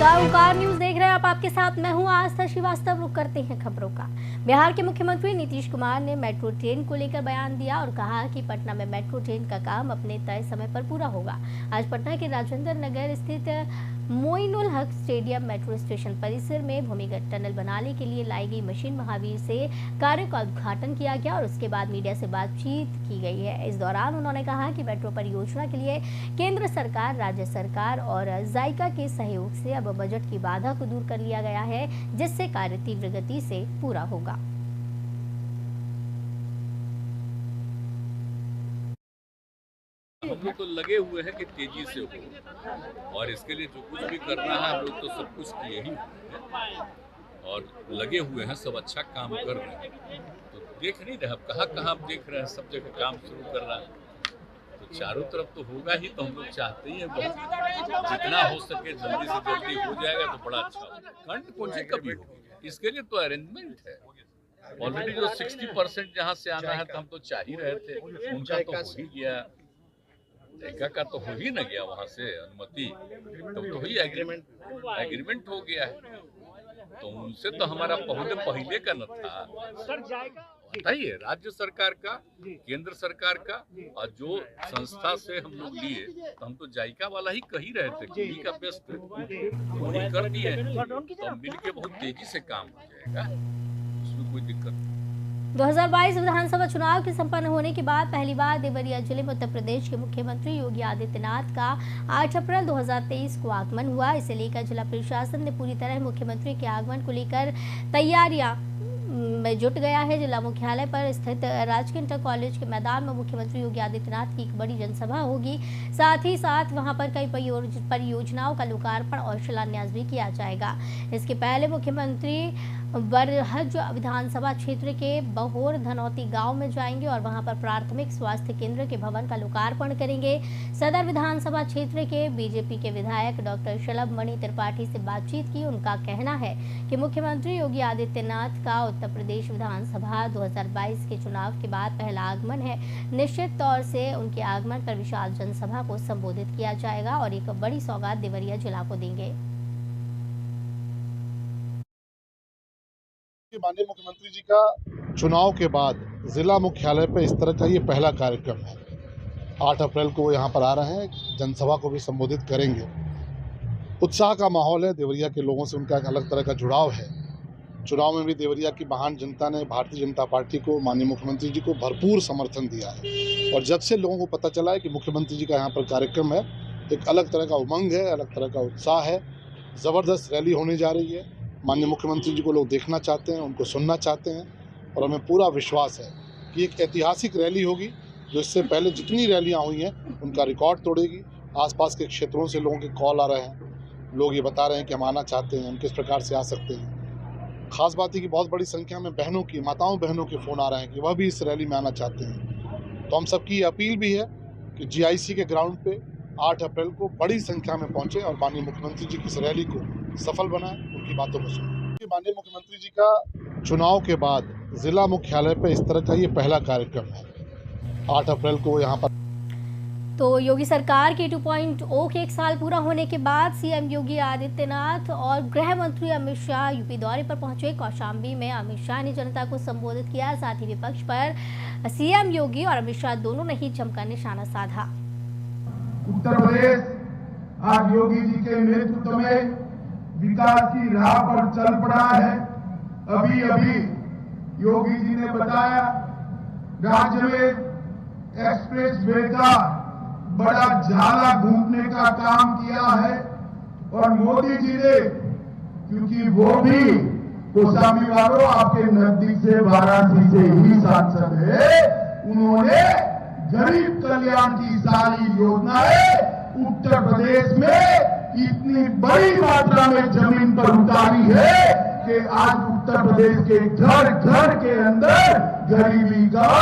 नमस्कार, ओंकार न्यूज देख रहे हैं आप। आपके साथ मैं हूं आस्था श्रीवास्तव। रुक करते हैं खबरों का। बिहार के मुख्यमंत्री नीतीश कुमार ने मेट्रो ट्रेन को लेकर बयान दिया और कहा कि पटना में मेट्रो ट्रेन का काम अपने तय समय पर पूरा होगा। आज पटना के राजेंद्र नगर स्थित Moinul Haq stadium metro station परिसर में भूमिगत टनल बनाने के लिए लाई गई मशीन महावीर से कार्य का उद्घाटन किया गया और उसके बाद मीडिया से बातचीत की गई है। इस दौरान उन्होंने कहा कि मेट्रो परियोजना के लिए केंद्र सरकार, राज्य सरकार और जायका के सहयोग से अब बजट की बाधा को दूर कर लिया गया है, जिससे कार्य तीव्र गति से पूरा होगा। हम लोग तो लगे हुए हैं कि तेजी से हो और इसके लिए जो कुछ भी करना है हम लोग तो सब कुछ किए ही हैं और लगे हुए हैं, सब अच्छा काम कर रहे हैं। तो देख नहीं रहे, अब कहाँ देख रहे हैं, सब जगह काम शुरू कर रहा है। तो चारों तरफ तो होगा ही, तो हम लोग चाहते ही हैं जितना हो सके जल्दी से जल्दी हो जाएगा तो बड़ा अच्छा होगा। खंड पहुंचे कभी हो, इसके लिए तो अरेंजमेंट है ऑलरेडी। जो 60% जहाँ से आना है तो हम तो चाह ही रहे थे, उनका तो हो ही गया, जायका का तो हो ही न गया वहां से अनुमति, तो वही एग्रीमेंट हो गया है। तो उनसे तो हमारा पहले का न था। बताइए, राज्य सरकार का, केंद्र सरकार का और जो संस्था से हम लोग लिए, तो हम तो जायका वाला ही कह ही रहे थे कि उन्हीं का बेस्ट वही कर दिए, तो मिलके बहुत तेजी से काम हो जाएगा, उसमें कोई दिक्कत नहीं। 2022 विधानसभा चुनाव के संपन्न होने के बाद पहली बार देवरिया जिले में उत्तर प्रदेश के मुख्यमंत्री योगी आदित्यनाथ का 8 अप्रैल 2023 को आगमन हुआ। इसे लेकर जिला प्रशासन ने पूरी तरह मुख्यमंत्री के आगमन को लेकर तैयारियां में जुट गया है। जिला मुख्यालय पर स्थित राजकीय इंटर कॉलेज के मैदान में मुख्यमंत्री योगी आदित्यनाथ की एक बड़ी जनसभा होगी। साथ ही साथ वहां पर कई परियोजनाओं का लोकार्पण और शिलान्यास भी किया जाएगा। इसके पहले मुख्यमंत्री बरहज विधानसभा क्षेत्र के बहोर धनौती गांव में जाएंगे और वहां पर प्राथमिक स्वास्थ्य केंद्र के भवन का लोकार्पण करेंगे। सदर विधानसभा क्षेत्र के बीजेपी के विधायक डॉक्टर शलभ मणि त्रिपाठी से बातचीत की। उनका कहना है कि मुख्यमंत्री योगी आदित्यनाथ का उत्तर प्रदेश विधानसभा 2022 के चुनाव के बाद पहला आगमन है। निश्चित तौर से उनके आगमन पर विशाल जनसभा को संबोधित किया जाएगा और एक बड़ी सौगात देवरिया जिला को देंगे। माननीय मुख्यमंत्री जी का चुनाव के बाद जिला मुख्यालय पर इस तरह का ये पहला कार्यक्रम है। 8 अप्रैल को वो यहाँ पर आ रहे हैं, जनसभा को भी संबोधित करेंगे। उत्साह का माहौल है, देवरिया के लोगों से उनका एक अलग तरह का जुड़ाव है। चुनाव में भी देवरिया की महान जनता ने भारतीय जनता पार्टी को, माननीय मुख्यमंत्री जी को भरपूर समर्थन दिया है और जब से लोगों को पता चला है कि मुख्यमंत्री जी का यहाँ पर कार्यक्रम है, एक अलग तरह का उमंग है, अलग तरह का उत्साह है। ज़बरदस्त रैली होने जा रही है। माननीय मुख्यमंत्री जी को लोग देखना चाहते हैं, उनको सुनना चाहते हैं और हमें पूरा विश्वास है कि एक ऐतिहासिक रैली होगी जो इससे पहले जितनी रैलियां हुई हैं उनका रिकॉर्ड तोड़ेगी। आसपास के क्षेत्रों से लोगों के कॉल आ रहे हैं, लोग ये बता रहे हैं कि हम आना चाहते हैं, हम किस प्रकार से आ सकते हैं। खास बात है कि बहुत बड़ी संख्या में माताओं बहनों के फ़ोन आ रहे हैं कि वह भी इस रैली में आना चाहते हैं। तो हम सबकी ये अपील भी है कि GIC के ग्राउंड पे 8 अप्रैल को बड़ी संख्या में पहुँचे और माननीय मुख्यमंत्री जी की इस रैली को सफल बनाएं, उनकी बातों को सुनें। माननीय मुख्यमंत्री जी का चुनाव के बाद जिला मुख्यालय पर इस तरह का ये पहला कार्यक्रम है। 8 अप्रैल को यहाँ पर तो योगी सरकार के 2.0 के 1 साल पूरा होने के बाद सीएम योगी आदित्यनाथ और गृह मंत्री अमित शाह यूपी दौरे पर पहुंचे। कौशाम्बी में अमित शाह ने जनता को संबोधित किया। साथ ही विपक्ष पर सीएम योगी और अमित शाह दोनों ने ही जमकर निशाना साधा। उत्तर प्रदेश आज योगी जी के नेतृत्व में विकास की राह पर चल पड़ा है। अभी योगी जी ने बताया, राज्य में एक्सप्रेस वे का बड़ा झाला घूमने का काम किया है और मोदी जी ने, क्योंकि वो भी कौशाम्बी वालों आपके नजदीक से वाराणसी से ही सांसद है, उन्होंने गरीब कल्याण की सारी योजनाएं उत्तर प्रदेश में इतनी बड़ी मात्रा में जमीन पर उतारी है कि आज उत्तर प्रदेश के घर घर के अंदर गरीबी का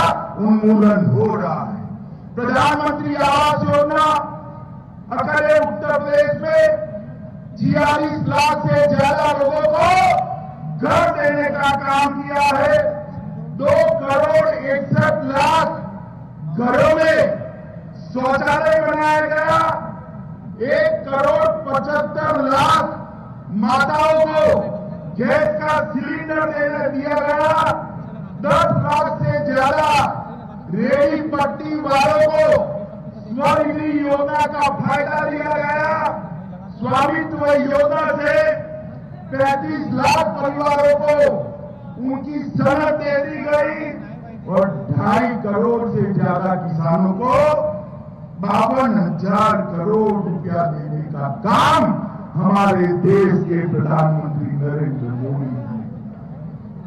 उन्मूलन हो रहा है। प्रधानमंत्री आवास योजना अकेले उत्तर प्रदेश में 46 लाख से ज्यादा लोगों को घर देने का काम किया है। 2 करोड़ 61 लाख घरों में शौचालय बनाया गया। 1 करोड़ 75 लाख माताओं को गैस का सिलेंडर देने दिया गया, 10 लाख से ज्यादा रेहड़ी पट्टी वालों को स्वनिधि योजना का फायदा दिया गया। स्वामित्व योजना से 35 लाख परिवारों को उनकी सनद दे दी गई और 2.5 करोड़ से ज्यादा किसानों को 52,000 करोड़ रुपया देने का काम हमारे देश के प्रधानमंत्री नरेंद्र मोदी जी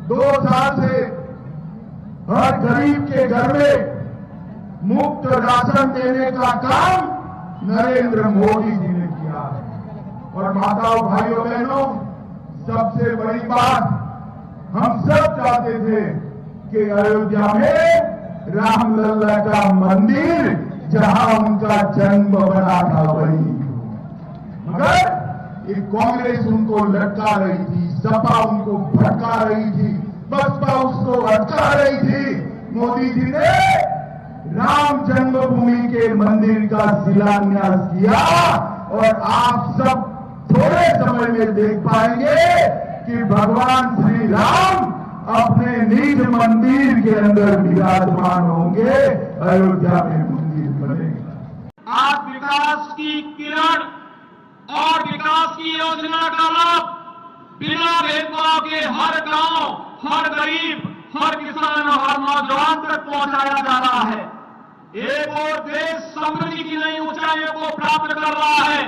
2 साल से हर गरीब के घर में मुफ्त राशन देने का काम नरेंद्र मोदी जी ने किया है। और माताओं, भाइयों, बहनों, सबसे बड़ी बात, हम सब चाहते थे कि अयोध्या में रामलला का मंदिर जहां उनका जन्म बना था वही, मगर ये कांग्रेस उनको लटका रही थी, सपा उनको भटका रही थी, बसपा उसको अटका रही थी। मोदी जी ने राम जन्मभूमि के मंदिर का शिलान्यास किया और आप सब थोड़े समय में देख पाएंगे कि भगवान श्री राम अपने निज मंदिर के अंदर विराजमान होंगे, अयोध्या में मंदिर बनेगा। आज विकास की किरण और विकास की योजना का लाभ बिना भेदभाव के हर गांव, हर गरीब, हर किसान और हर नौजवान तक पहुंचाया जा रहा है। एक और देश समृद्धि की नई ऊंचाइयों को प्राप्त कर रहा है,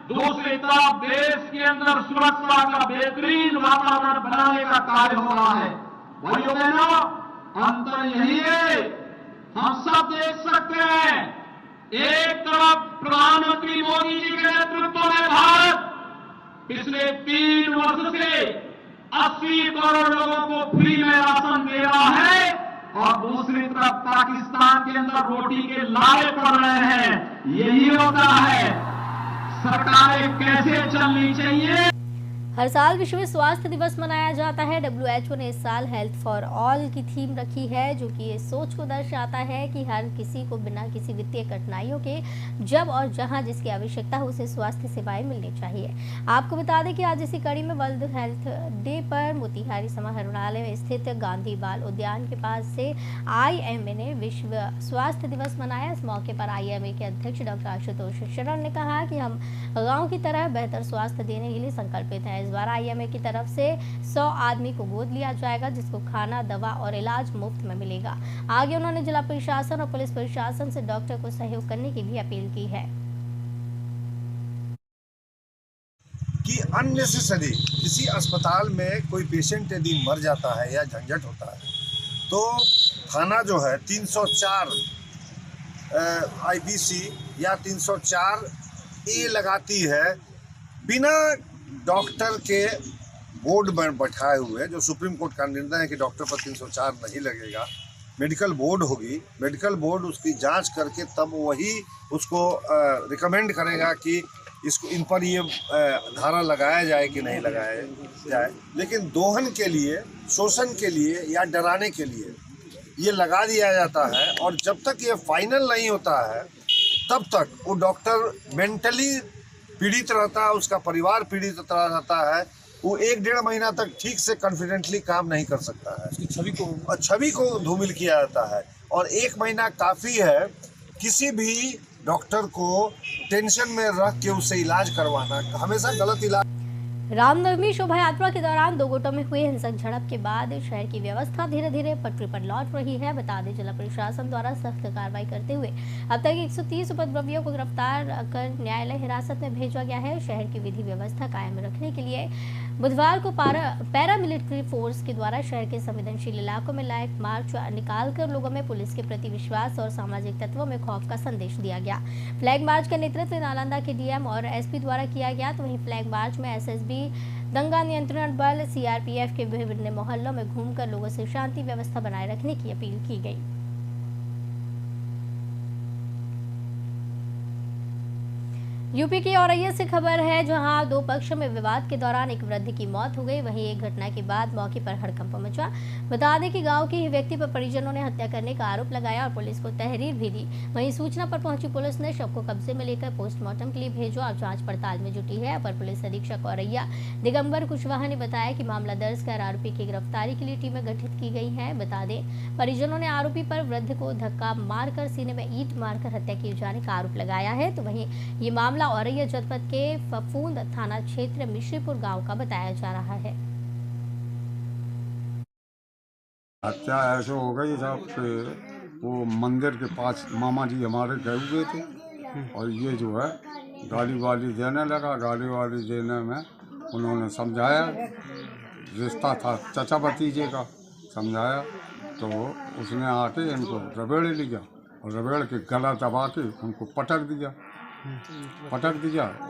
दूसरी तरफ देश के अंदर सुरक्षा का बेहतरीन वातावरण बनाने का कार्य हो रहा है। भाइयों बहनों, अंतर यही है, हम सब देख सकते हैं, एक तरफ प्रधानमंत्री मोदी जी के नेतृत्व में भारत पिछले 3 वर्ष से 80 करोड़ लोगों को फ्री में राशन दे रहा है और दूसरी तरफ पाकिस्तान के अंदर रोटी के लाले पड़ रहे हैं। यही होता है, सरकारें कैसे चलनी चाहिए। हर साल विश्व स्वास्थ्य दिवस मनाया जाता है। WHO ने इस साल हेल्थ फॉर ऑल की थीम रखी है, जो कि इस सोच को दर्शाता है कि हर किसी को बिना किसी वित्तीय कठिनाइयों के जब और जहां जिसकी आवश्यकता हो उसे स्वास्थ्य सेवाएं मिलनी चाहिए। आपको बता दें कि आज इसी कड़ी में वर्ल्ड हेल्थ डे पर मोतिहारी समाहरणालय में स्थित गांधी बाल उद्यान के पास से IMA ने विश्व स्वास्थ्य दिवस मनाया। इस मौके पर IMA के अध्यक्ष डॉक्टर आशुतोष शरण ने कहा कि हम गाँव की तरह बेहतर स्वास्थ्य देने के लिए संकल्पित हैं। इस बार IMA की तरफ से 100 आदमी को गोद लिया जाएगा, जिसको खाना, दवा और इलाज मुफ्त में मिलेगा। आगे उन्होंने जिला प्रशासन और पुलिस प्रशासन से डॉक्टर को सहयोग करने की भी अपील की है कि अननेसेसरी किसी अस्पताल में कोई पेशेंट यदि मर जाता है या झंझट होता है तो थाना जो है 304 IPC या 304 A लगाती है, बिना डॉक्टर के बोर्ड में बैठाए हुए, जो सुप्रीम कोर्ट का निर्णय है कि डॉक्टर पर 304 नहीं लगेगा। मेडिकल बोर्ड होगी, मेडिकल बोर्ड उसकी जांच करके तब वही उसको रिकमेंड करेगा कि इसको इन पर ये धारा लगाया जाए कि नहीं लगाया जाए। लेकिन दोहन के लिए, शोषण के लिए या डराने के लिए ये लगा दिया जाता है और जब तक ये फाइनल नहीं होता है तब तक वो डॉक्टर मेंटली पीड़ित रहता है, उसका परिवार पीड़ित रहता है। वो 1-1.5 महीना तक ठीक से कॉन्फिडेंटली काम नहीं कर सकता है, उसकी छवि को धूमिल किया जाता है। और 1 महीना काफ़ी है किसी भी डॉक्टर को टेंशन में रख के उससे इलाज करवाना, हमेशा गलत इलाज। रामनवमी शोभा यात्रा के दौरान 2 गुटों में हुए हिंसक झड़प के बाद शहर की व्यवस्था धीरे धीरे पटरी पर लौट रही है। बता दें, जिला प्रशासन द्वारा सख्त कार्रवाई करते हुए अब तक 130 उपद्रवियों को गिरफ्तार कर न्यायालय हिरासत में भेजा गया है। शहर की विधि व्यवस्था कायम रखने के लिए बुधवार को पैरामिलिट्री फोर्स के द्वारा शहर के संवेदनशील इलाकों में फ्लैग मार्च निकालकर लोगों में पुलिस के प्रति विश्वास और सामाजिक तत्वों में खौफ का संदेश दिया गया। फ्लैग मार्च का नेतृत्व नालंदा के DM और SP द्वारा किया गया। तो वहीं फ्लैग मार्च में SSB, दंगा नियंत्रण बल, CRPF के विभिन्न मोहल्लों में घूमकर लोगों से शांति व्यवस्था बनाए रखने की अपील की गई। यूपी की औरैया से खबर है, जहां दो पक्षों में विवाद के दौरान एक वृद्ध की मौत हो गई। वहीं एक घटना के बाद मौके पर हड़कंप मचा। बता दें कि गांव के ही व्यक्ति पर परिजनों ने हत्या करने का आरोप लगाया और पुलिस को तहरीर भी दी। वहीं सूचना पर पहुंची पुलिस ने शव को कब्जे में लेकर पोस्टमार्टम के लिए भेजा और जांच पड़ताल में जुटी है। अपर पुलिस अधीक्षक औरैया दिगंबर कुशवाहा ने बताया कि मामला दर्ज कर आरोपी की गिरफ्तारी के लिए टीमें गठित की गई हैं। बता दें, परिजनों ने आरोपी पर वृद्ध को धक्का मारकर सीने में ईंट मारकर हत्या किए जाने का आरोप लगाया है। तो वहीं ये मामला औरैया जनपद के फफूंद थाना क्षेत्र मिश्रीपुर गांव का बताया जा रहा है। हत्या ऐसे हो गई साहब कि वो मंदिर के पास मामा जी हमारे गए हुए थे और ये जो है गाली वाली देने लगा। गाली वाली देने में उन्होंने समझाया, रिश्ता था चचा भतीजे का, समझाया तो उसने आके इनको रगड़ लिया और रगड़ के गला दबा के उनको पटक दिया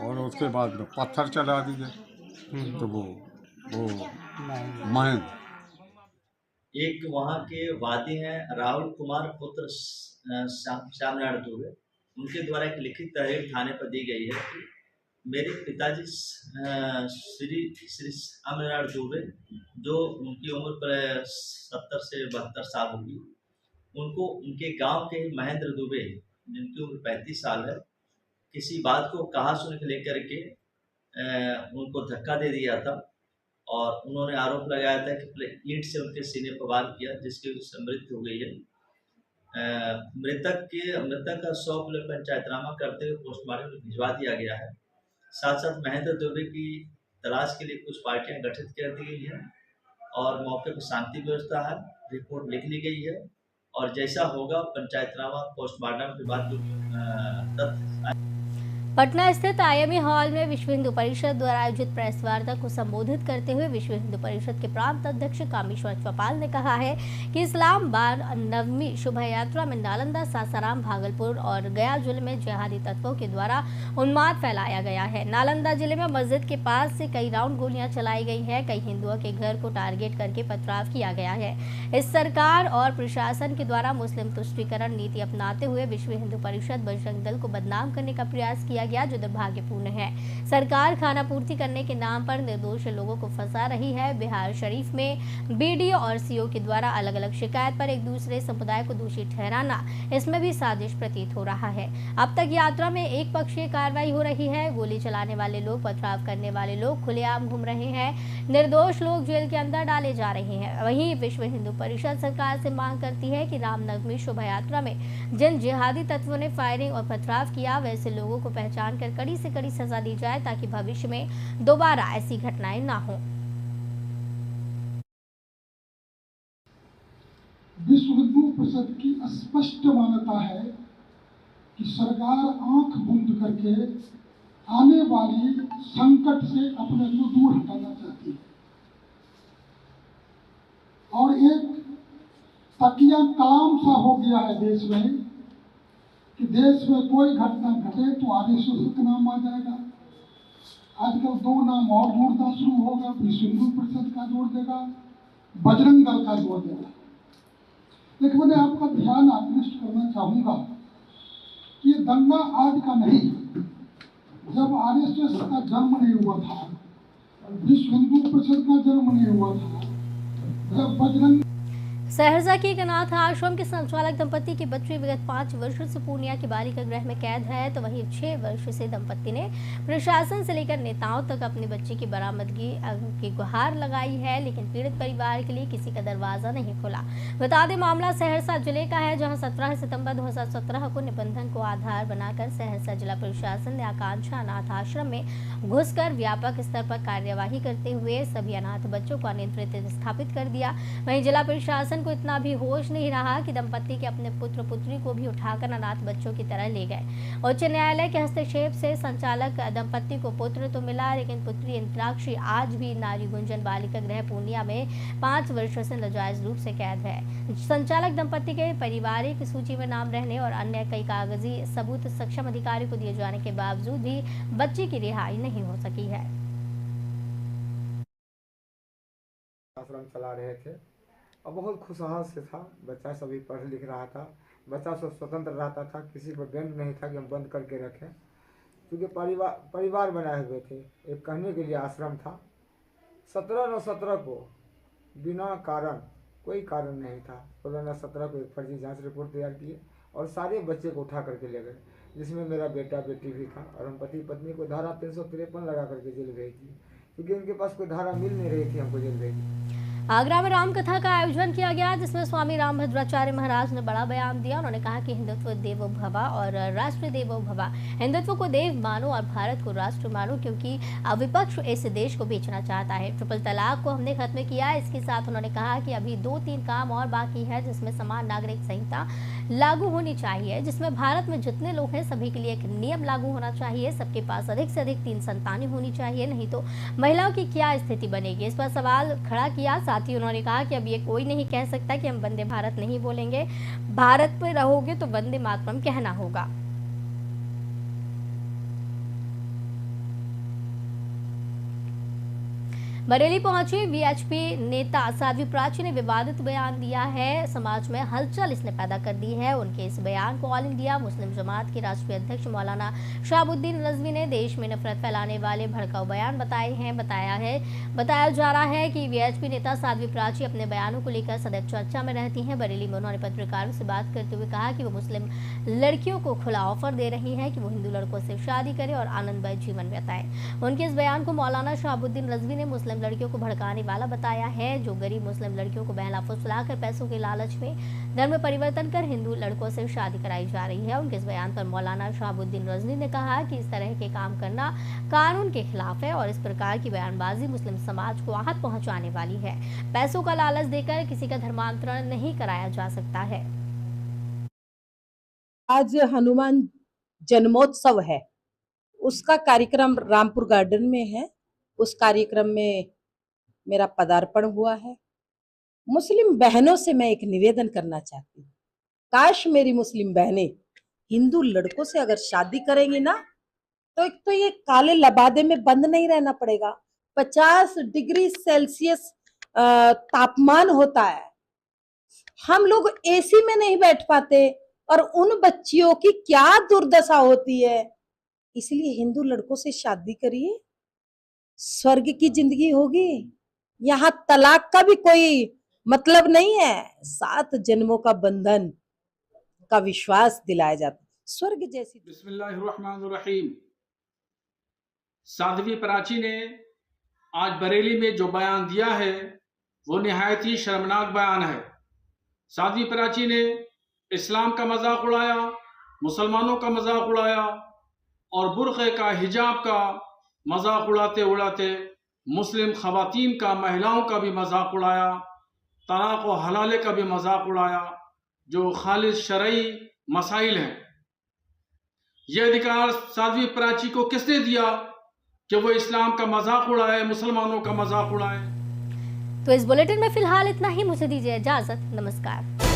और उसके बाद पत्थर चला दिए। तो वो महेंद्र एक वहाँ के वादी हैं राहुल कुमार पुत्र श्याम नारायण दुबे, उनके द्वारा एक लिखित तहरीर थाने पर दी गई है कि मेरे पिताजी श्री श्याम नारायण दुबे, जो उनकी उम्र पर 70 से 72 साल होगी, उनको उनके गांव के महेंद्र दुबे, जिनकी उम्र 35 साल है, किसी बात को कहा सुन के लेकर के उनको धक्का दे दिया था और उन्होंने आरोप लगाया था कि ईंट से उनके सीने पर वार किया, जिसकी वजह से मृत्यु हो गई है। मृतक का शव पंचायतनामा करते हुए पोस्टमार्टम में भिजवा दिया गया है। साथ साथ महेंद्र दुबे की तलाश के लिए कुछ पार्टियां गठित कर दी गई हैं और मौके पर शांति व्यवस्था है, रिपोर्ट लिख ली गई है और जैसा होगा पंचायतनामा पोस्टमार्टम के बाद तथ्य। पटना स्थित IME हॉल में विश्व हिंदू परिषद द्वारा आयोजित प्रेस वार्ता को संबोधित करते हुए विश्व हिंदू परिषद के प्रांत अध्यक्ष कामेश्वर चौपाल ने कहा है कि इस्लामाबाद नवमी शोभा यात्रा में नालंदा, सासाराम, भागलपुर और गया जिले में जिहादी तत्वों के द्वारा उन्माद फैलाया गया है। नालंदा जिले में मस्जिद के पास से कई राउंड गोलियां चलाई गई है। कई हिंदुओं के घर को टारगेट करके पथराव किया गया है। इस सरकार और प्रशासन के द्वारा मुस्लिम तुष्टीकरण नीति अपनाते हुए विश्व हिंदू परिषद बजरंग दल को बदनाम करने का प्रयास किया गया, जो दुर्भाग्यपूर्ण है। सरकार खाना पूर्ति करने के नाम पर निर्दोष लोगों को फंसा रही है। बिहार शरीफ में BDO और CO के द्वारा अलग अलग शिकायत पर एक दूसरे समुदाय को दोषी ठहराना, इसमें भी साजिश प्रतीत हो रहा है। अब तक यात्रा में एक पक्षीय कार्रवाई हो रही है। गोली चलाने वाले लोग, पथराव करने वाले लोग खुलेआम घूम रहे हैं। निर्दोष लोग जेल के अंदर डाले जा रहे हैं। वहीं विश्व हिंदू परिषद सरकार से मांग करती है कि रामनवमी शोभा यात्रा में जिन जिहादी तत्वों ने फायरिंग और पथराव किया, वैसे लोगों को पहचान कर कड़ी से कड़ी सजा दी जाए ताकि भविष्य में दोबारा ऐसी घटनाएं ना हो। विश्व हिंदू परिषद की स्पष्ट मान्यता है कि सरकार आंख बंद करके आने वाली संकट से अपने को दूर हटाना चाहती है और एक तकिया कलाम सा हो गया है देश में कि देश में कोई घटना घटे तो RSS का नाम आ जाएगा। आजकल 2 नाम और जोड़ना शुरू होगा, विश्व हिंदू परिषद का जोड़ देगा, बजरंग दल का जोड़ देगा। लेकिन मैं आपका ध्यान आकृष्ट करना चाहूंगा कि ये दंगा आज का नहीं, जब RSS का जन्म नहीं हुआ था, विश्व हिंदू परिषद का जन्म नहीं हुआ था, जब बजरंग सहरसा के एक अनाथ आश्रम के संचालक दंपति की बच्ची विगत 5 वर्षों से पूर्णिया के बालिका गृह में कैद है, तो वहीं 6 वर्ष से दंपति ने प्रशासन से लेकर नेताओं तक अपनी बच्ची की बरामदगी की गुहार लगाई है, लेकिन पीड़ित परिवार के लिए किसी का दरवाजा नहीं खुला। बता दें, मामला सहरसा जिले का है, जहां 17 सितंबर 2017 को निबंधन को आधार बनाकर सहरसा जिला प्रशासन ने आकांक्षा अनाथ आश्रम में घुसकर व्यापक स्तर पर कार्यवाही करते हुए सभी अनाथ बच्चों को अनियंत्रित स्थापित कर दिया। वहीं जिला प्रशासन को इतना भी होश नहीं रहा कि दंपति के अपने पुत्र पुत्री को भी उठाकर अनाथ बच्चों की तरह ले गए। उच्च न्यायालय के हस्तक्षेप से संचालक दंपति को पुत्र तो मिला, लेकिन पुत्री इंद्राक्षी आज भी नारी गुंजन बालिका गृह पूर्णिया में 5 वर्षों से नाजायज रूप से कैद है। संचालक दंपति के पारिवारिक सूची में नाम रहने और अन्य कई कागजी सबूत सक्षम अधिकारी को दिए जाने के बावजूद भी बच्ची की रिहाई नहीं हो सकी है। आश्रम चला रहे थे और बहुत खुशहाल से था। बच्चा सभी पढ़ लिख रहा था, बच्चा सब स्वतंत्र रहता था, किसी पर बैंड नहीं था कि हम बंद करके रखें। क्योंकि परिवार बनाए हुए थे, एक कहने के लिए आश्रम था। 17/9/17 को बिना कारण, कोई कारण नहीं था, 16/9/17 को एक फर्जी जांच रिपोर्ट तैयार किए और सारे बच्चे को उठा करके ले गए, जिसमें मेरा बेटा बेटी भी था। और हम पति पत्नी को धारा 353 लगा करके जेल भेज दिए, क्योंकि उनके पास कोई धारा मिल नहीं रही थी, हमको जेल भेज दी। आगरा में राम कथा का आयोजन किया गया, जिसमें स्वामी रामभद्राचार्य महाराज ने बड़ा बयान दिया। उन्होंने कहा कि हिंदुत्व देवो भव और राष्ट्र देवो भव, हिंदुत्व को देव मानो और भारत को राष्ट्र मानो, क्योंकि विपक्ष इस देश को बेचना चाहता है। ट्रिपल तलाक को हमने खत्म किया। इसके साथ उन्होंने कहा कि अभी 2-3 काम और बाकी है, जिसमें समान नागरिक संहिता लागू होनी चाहिए, जिसमें भारत में जितने लोग हैं सभी के लिए एक नियम लागू होना चाहिए। सबके पास अधिक से अधिक 3 संतानें होनी चाहिए, नहीं तो महिलाओं की क्या स्थिति बनेगी। इस पर सवाल खड़ा किया। साथ ही उन्होंने कहा कि अब ये कोई नहीं कह सकता कि हम वंदे भारत नहीं बोलेंगे, भारत पे रहोगे तो वंदे मातरम कहना होगा। बरेली पहुंची वीएचपी नेता साध्वी प्राची ने विवादित बयान दिया है। समाज में हलचल इसने पैदा कर दी है। उनके इस बयान को ऑल इंडिया मुस्लिम जमात के राष्ट्रीय अध्यक्ष मौलाना शहाबुद्दीन रजवी ने देश में नफरत फैलाने वाले भड़काऊ बयान बताया जा रहा है कि वीएचपी नेता साध्वी प्राची अपने बयानों को लेकर सदैव चर्चा में रहती हैं। बरेली में उन्होंने पत्रकारों से बात करते हुए कहा कि वो मुस्लिम लड़कियों को खुला ऑफर दे रही है कि वो हिंदू लड़कों से शादी करें और आनंदमय जीवन बिताएं। उनके इस बयान को मौलाना शहाबुद्दीन रजवी ने मुस्लिम लड़कियों को भड़काने वाला बताया है, जो गरीब मुस्लिम लड़कियों को बहला फुसलाकर पैसों के लालच में धर्म परिवर्तन कर हिंदू लड़कों से शादी कराई जा रही है। उनके इस बयान पर मौलाना शहाबुद्दीन रजवी ने कहा कि इस तरह के काम करना कानून के खिलाफ है और इस प्रकार की बयानबाजी मुस्लिम समाज को आहत पहुंचाने वाली है। पैसों का लालच देकर किसी का धर्मांतरण नहीं कराया जा सकता है। आज हनुमान जन्मोत्सव है, उसका कार्यक्रम रामपुर गार्डन में है। उस कार्यक्रम में मेरा पदार्पण हुआ है। मुस्लिम बहनों से मैं एक निवेदन करना चाहती हूँ, काश मेरी मुस्लिम बहनें हिंदू लड़कों से अगर शादी करेंगी ना, तो एक तो ये काले लबादे में बंद नहीं रहना पड़ेगा। 50 डिग्री सेल्सियस तापमान होता है, हम लोग एसी में नहीं बैठ पाते, और उन बच्चियों की क्या दुर्दशा होती है। इसलिए हिंदू लड़कों से शादी करिए, स्वर्ग की जिंदगी होगी। यहाँ तलाक का भी कोई मतलब नहीं है, 7 जन्मों का बंधन का विश्वास दिलाया जाता, स्वर्ग जैसी। बिस्मिल्लाहिर्रहमानिर्रहीम। साध्वी प्राची ने आज बरेली में जो बयान दिया है वो निहायत ही शर्मनाक बयान है। साध्वी प्राची ने इस्लाम का मजाक उड़ाया, मुसलमानों का मजाक उड़ाया और बुर्क़े का, हिजाब का मजाक उड़ाते उड़ाते मुस्लिम ख़वातीन का, महिलाओं का भी मजाक उड़ाया, तलाक़ व हलाले का भी मजाक उड़ाया, जो खालिस शरई मसाइल हैं। यह अधिकार साध्वी प्राची को किसने दिया कि वो इस्लाम का मजाक उड़ाए, मुसलमानों का मजाक उड़ाए। तो इस बुलेटिन में फिलहाल इतना ही। मुझे दीजिए इजाजत। नमस्कार।